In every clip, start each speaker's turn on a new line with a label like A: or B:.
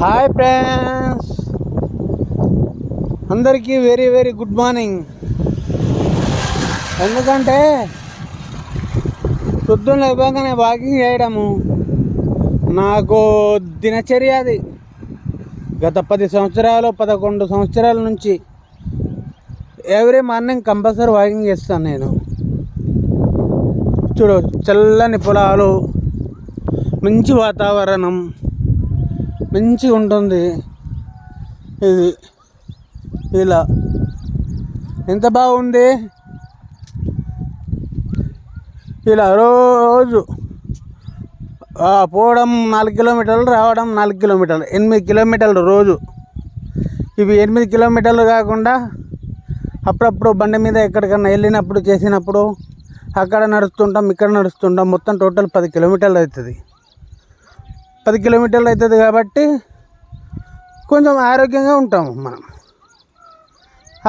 A: Hi friends, అందరికీ very very good morning. ఎందుకంటే పొద్దున్న లేవగానే వాకింగ్ చేయడము నాకు దినచర్య. అది గత 10 సంవత్సరాలు 11 సంవత్సరాల నుంచి ఎవ్రీ మార్నింగ్ కంపల్సరీ వాకింగ్ చేస్తాను నేను. చూడు, చల్లని పొలాలు, మంచి వాతావరణం, మంచిగా ఉంటుంది. ఇది ఇలా ఎంత బాగుంది. ఇలా రోజు పోవడం 4 కిలోమీటర్లు, రావడం 4 కిలోమీటర్లు, 8 కిలోమీటర్లు రోజు. ఇవి 8 కిలోమీటర్లు కాకుండా అప్పుడప్పుడు బండి మీద ఎక్కడికన్నా వెళ్ళినప్పుడు చేసినప్పుడు అక్కడ నడుస్తుంటాం, ఇక్కడ నడుస్తుంటాం. మొత్తం టోటల్ 10 కిలోమీటర్లు అవుతుంది. 10 కిలోమీటర్లు అవుతుంది కాబట్టి కొంచెం ఆరోగ్యంగా ఉంటాము మనం.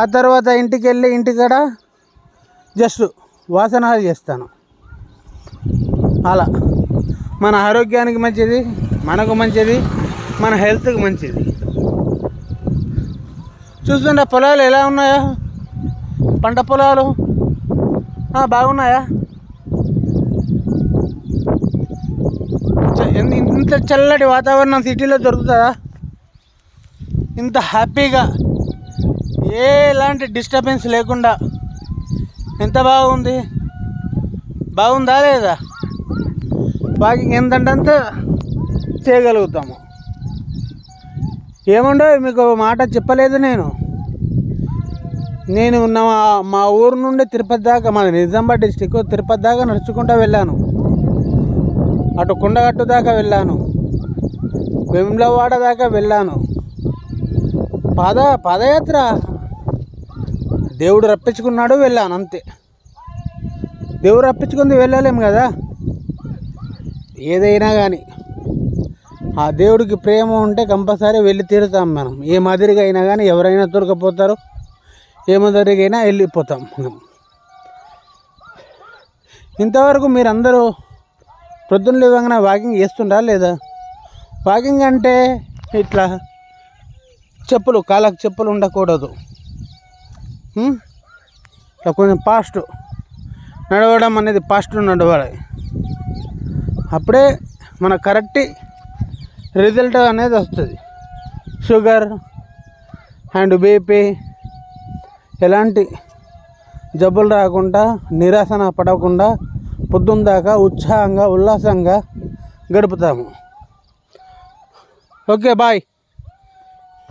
A: ఆ తర్వాత ఇంటికి వెళ్ళి ఇంటికాడ జస్ట్ వాసనాలు చేస్తాను. అలా మన ఆరోగ్యానికి మంచిది, మనకు మంచిది, మన హెల్త్కి మంచిది. చూస్తుంటే పొలాలు ఎలా ఉన్నాయా? పంట పొలాలు బాగున్నాయా? ఇంత చల్లటి వాతావరణం సిటీలో దొరుకుతుందా? ఇంత హ్యాపీగా ఎలాంటి డిస్టర్బెన్స్ లేకుండా ఎంత బాగుంది. బాగుందా లేదా? వాకింగ్ ఎంతంటే చేయగలుగుతాము. ఏముండో మీకు మాట చెప్పలేదు నేను మా ఊరు నుండి తిరుపతి దాకా, మాది నిజామాబాద్ డిస్టిక్, తిరుపతి దాకా నడుచుకుంటూ వెళ్ళాను. అటు కొండగట్టు దాకా వెళ్ళాను, వేములవాడ దాకా వెళ్ళాను. పాదయాత్ర దేవుడు రప్పించుకున్నాడు, వెళ్ళాను అంతే. దేవుడు రప్పించుకుంది వెళ్ళలేము కదా. ఏదైనా కానీ ఆ దేవుడికి ప్రేమ ఉంటే కంపల్సరీ వెళ్ళి తీరుతాం మనం. ఏ మాదిరిగా అయినా కానీ ఎవరైనా దొరకపోతారు, ఏ మాదిరిగా అయినా వెళ్ళిపోతాం మనం. ఇంతవరకు మీరందరూ పొద్దున్న లేవగానే వాకింగ్ చేస్తుంటారా లేదా? వాకింగ్ అంటే ఇట్లా కాళ్ళకు చెప్పులు ఉండకూడదు. ఇట్లా కొంచెం ఫాస్ట్ నడవడం అనేది, ఫాస్ట్ నడవాలి. అప్పుడే మన కరెక్ట్ రిజల్ట్ అనేది వస్తుంది. షుగర్ అండ్ బీపీ ఎలాంటి జబ్బులు రాకుండా, నిరాశన పడకుండా పొద్దున్న దాకా ఉత్సాహంగా ఉల్లాసంగా గడుపుతాము. Okay, bye.